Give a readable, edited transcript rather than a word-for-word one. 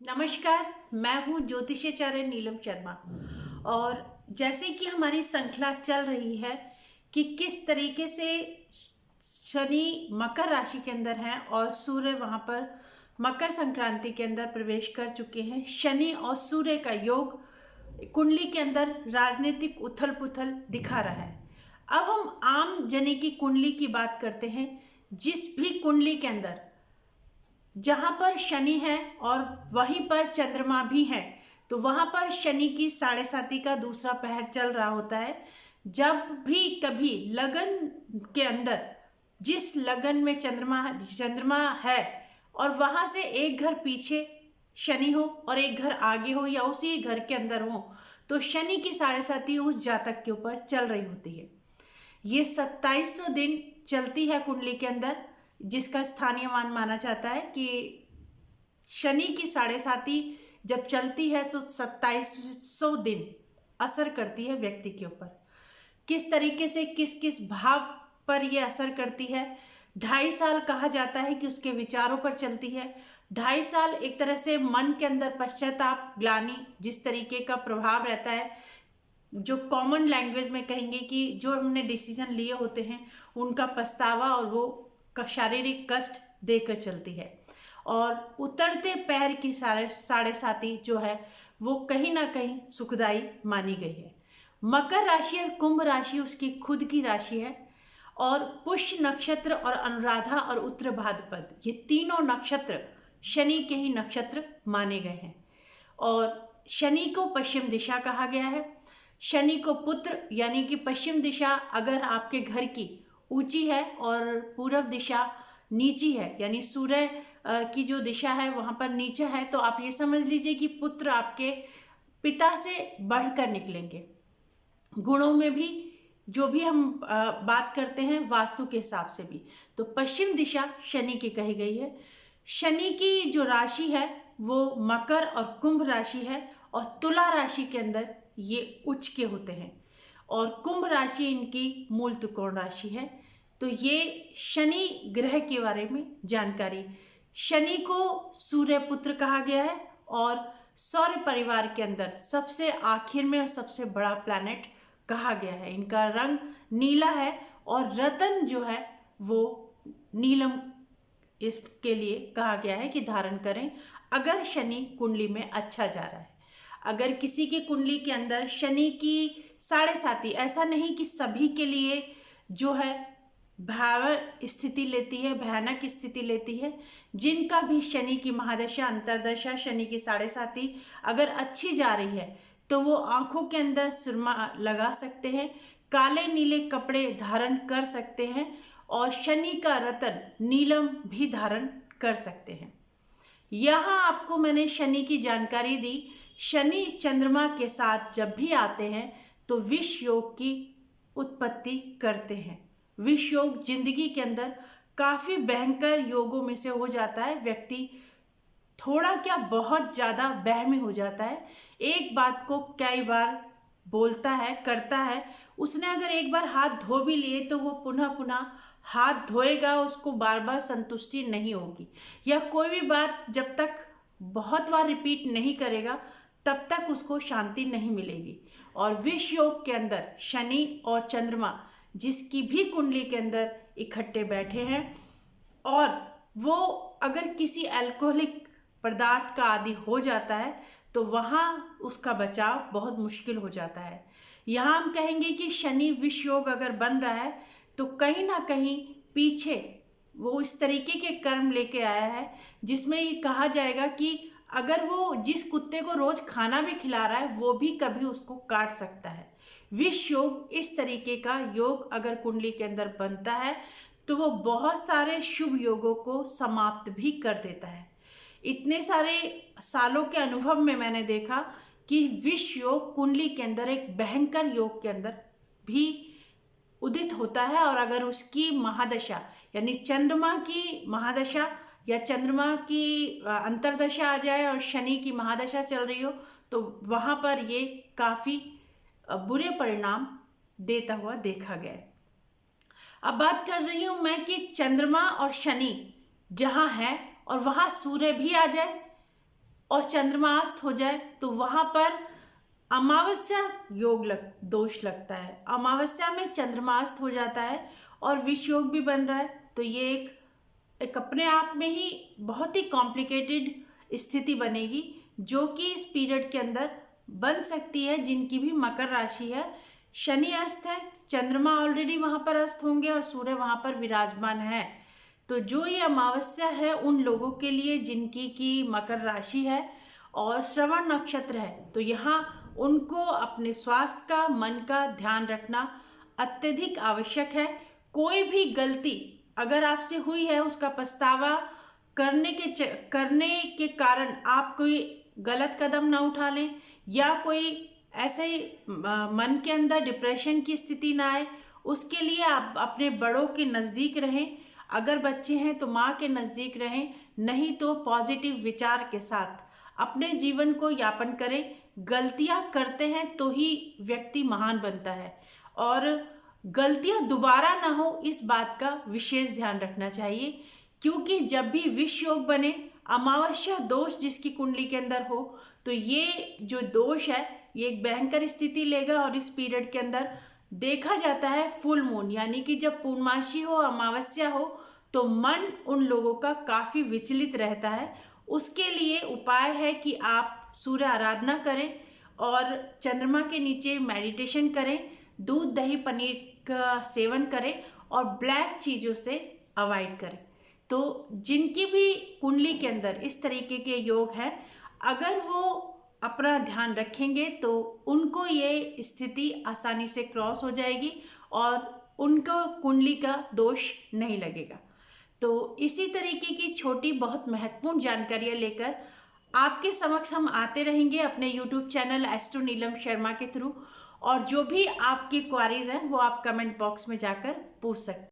नमस्कार। मैं हूँ ज्योतिषाचार्य नीलम शर्मा। और जैसे कि हमारी श्रृंखला चल रही है कि किस तरीके से शनि मकर राशि के अंदर हैं और सूर्य वहाँ पर मकर संक्रांति के अंदर प्रवेश कर चुके हैं। शनि और सूर्य का योग कुंडली के अंदर राजनीतिक उथल पुथल दिखा रहा है। अब हम आम जने की कुंडली की बात करते हैं। जिस भी कुंडली के अंदर जहां पर शनि है और वहीं पर चंद्रमा भी है, तो वहां पर शनि की साढ़े साती का दूसरा पहर चल रहा होता है। जब भी कभी लगन के अंदर जिस लगन में चंद्रमा चंद्रमा है और वहां से एक घर पीछे शनि हो और एक घर आगे हो या उसी घर के अंदर हो, तो शनि की साढ़े साती उस जातक के ऊपर चल रही होती है। ये 2700 दिन चलती है कुंडली के अंदर, जिसका स्थानीय मान माना जाता है कि शनि की साढ़े साती जब चलती है तो 2700 दिन असर करती है व्यक्ति के ऊपर। किस तरीके से किस किस भाव पर यह असर करती है। 2.5 साल कहा जाता है कि उसके विचारों पर चलती है। 2.5 साल एक तरह से मन के अंदर पश्चाताप, ग्लानि, जिस तरीके का प्रभाव रहता है, जो कॉमन लैंग्वेज में कहेंगे कि जो हमने डिसीजन लिए होते हैं उनका पछतावा और वो शारीरिक कष्ट देकर चलती है। और उतरते पैर की साढ़े साती जो है वो कहीं ना कहीं सुखदाई मानी गई है। मकर राशि और कुंभ राशि उसकी खुद की राशि है। और पुष्य नक्षत्र और अनुराधा और उत्तर भाद्रपद ये तीनों नक्षत्र शनि के ही नक्षत्र माने गए हैं। और शनि को पश्चिम दिशा कहा गया है। शनि को पुत्र यानी कि पश्चिम दिशा अगर आपके घर की ऊंची है और पूर्व दिशा नीची है, यानी सूर्य की जो दिशा है वहां पर नीचा है, तो आप ये समझ लीजिए कि पुत्र आपके पिता से बढ़कर निकलेंगे गुणों में भी। जो भी हम बात करते हैं वास्तु के हिसाब से भी, तो पश्चिम दिशा शनि की कही गई है। शनि की जो राशि है वो मकर और कुंभ राशि है और तुला राशि के अंदर ये उच्च के होते हैं और कुंभ राशि इनकी मूल त्रिकोण राशि है। तो ये शनि ग्रह के बारे में जानकारी। शनि को सूर्य पुत्र कहा गया है और सौर परिवार के अंदर सबसे आखिर में और सबसे बड़ा प्लैनेट कहा गया है। इनका रंग नीला है और रतन जो है वो नीलम इसके लिए कहा गया है कि धारण करें अगर शनि कुंडली में अच्छा जा रहा है। अगर किसी की कुंडली के अंदर शनि की साढ़े साती, ऐसा नहीं कि सभी के लिए जो है भयावह स्थिति लेती है, भयानक स्थिति लेती है। जिनका भी शनि की महादशा, अंतरदशा, शनि की साढ़े साती अगर अच्छी जा रही है तो वो आंखों के अंदर सुरमा लगा सकते हैं, काले नीले कपड़े धारण कर सकते हैं और शनि का रतन नीलम भी धारण कर सकते हैं। यहाँ आपको मैंने शनि की जानकारी दी। शनि चंद्रमा के साथ जब भी आते हैं तो विष योग की उत्पत्ति करते हैं। विष योग जिंदगी के अंदर काफी भयंकर योगों में से हो जाता है। व्यक्ति थोड़ा क्या बहुत ज्यादा वहमी हो जाता है, एक बात को कई बार बोलता है, करता है। उसने अगर एक बार हाथ धो भी लिए तो वो पुनः पुनः हाथ धोएगा, उसको बार बार संतुष्टि नहीं होगी। या कोई भी बात जब तक बहुत बार रिपीट नहीं करेगा तब तक उसको शांति नहीं मिलेगी। और विष योग के अंदर शनि और चंद्रमा जिसकी भी कुंडली के अंदर इकट्ठे बैठे हैं और वो अगर किसी अल्कोहलिक पदार्थ का आदि हो जाता है तो वहाँ उसका बचाव बहुत मुश्किल हो जाता है। यहाँ हम कहेंगे कि शनि विष योग अगर बन रहा है तो कहीं ना कहीं पीछे वो इस तरीके के कर्म लेके आया है जिसमें ये कहा जाएगा कि अगर वो जिस कुत्ते को रोज खाना भी खिला रहा है वो भी कभी उसको काट सकता है। विष योग इस तरीके का योग अगर कुंडली के अंदर बनता है तो वो बहुत सारे शुभ योगों को समाप्त भी कर देता है। इतने सारे सालों के अनुभव में मैंने देखा कि विष योग कुंडली के अंदर एक भयंकर योग के अंदर भी उदित होता है और अगर उसकी महादशा यानी चंद्रमा की महादशा या चंद्रमा की अंतरदशा आ जाए और शनि की महादशा चल रही हो तो वहां पर ये काफी बुरे परिणाम देता हुआ देखा गया है। अब बात कर रही हूं मैं कि चंद्रमा और शनि जहां है और वहां सूर्य भी आ जाए और चंद्रमा अस्त हो जाए तो वहां पर अमावस्या दोष लगता है। अमावस्या में चंद्रमा अस्त हो जाता है और विष योग भी बन रहा है। तो ये एक अपने आप में ही बहुत ही कॉम्प्लिकेटेड स्थिति बनेगी, जो कि इस पीरियड के अंदर बन सकती है जिनकी भी मकर राशि है। शनि अस्त है, चंद्रमा ऑलरेडी वहां पर अस्त होंगे और सूर्य वहां पर विराजमान है। तो जो ये अमावस्या है उन लोगों के लिए जिनकी की मकर राशि है और श्रवण नक्षत्र है, तो यहाँ उनको अपने स्वास्थ्य का, मन का ध्यान रखना अत्यधिक आवश्यक है। कोई भी गलती अगर आपसे हुई है उसका पछतावा करने के कारण आप कोई गलत कदम ना उठा लें, या कोई ऐसे ही मन के अंदर डिप्रेशन की स्थिति ना आए। उसके लिए आप अपने बड़ों के नज़दीक रहें। अगर बच्चे हैं तो माँ के नज़दीक रहें, नहीं तो पॉजिटिव विचार के साथ अपने जीवन को यापन करें। गलतियाँ करते हैं तो ही व्यक्ति महान बनता है, और गलतियाँ दोबारा ना हो इस बात का विशेष ध्यान रखना चाहिए। क्योंकि जब भी विष योग बने, अमावस्या दोष जिसकी कुंडली के अंदर हो, तो ये जो दोष है ये एक भयंकर स्थिति लेगा। और इस पीरियड के अंदर देखा जाता है फुल मून, यानी कि जब पूर्णमासी हो, अमावस्या हो, तो मन उन लोगों का काफ़ी विचलित रहता है। उसके लिए उपाय है कि आप सूर्य आराधना करें और चंद्रमा के नीचे मेडिटेशन करें, दूध दही पनीर का सेवन करें और ब्लैक चीज़ों से अवॉइड करें। तो जिनकी भी कुंडली के अंदर इस तरीके के योग हैं, अगर वो अपना ध्यान रखेंगे तो उनको ये स्थिति आसानी से क्रॉस हो जाएगी और उनको कुंडली का दोष नहीं लगेगा। तो इसी तरीके की छोटी बहुत महत्वपूर्ण जानकारियाँ लेकर आपके समक्ष हम आते रहेंगे अपने YouTube channel astro Neelam Sharma के थ्रू। और जो भी आपकी क्वारीज हैं वो आप कमेंट बॉक्स में जाकर पूछ सकते हैं।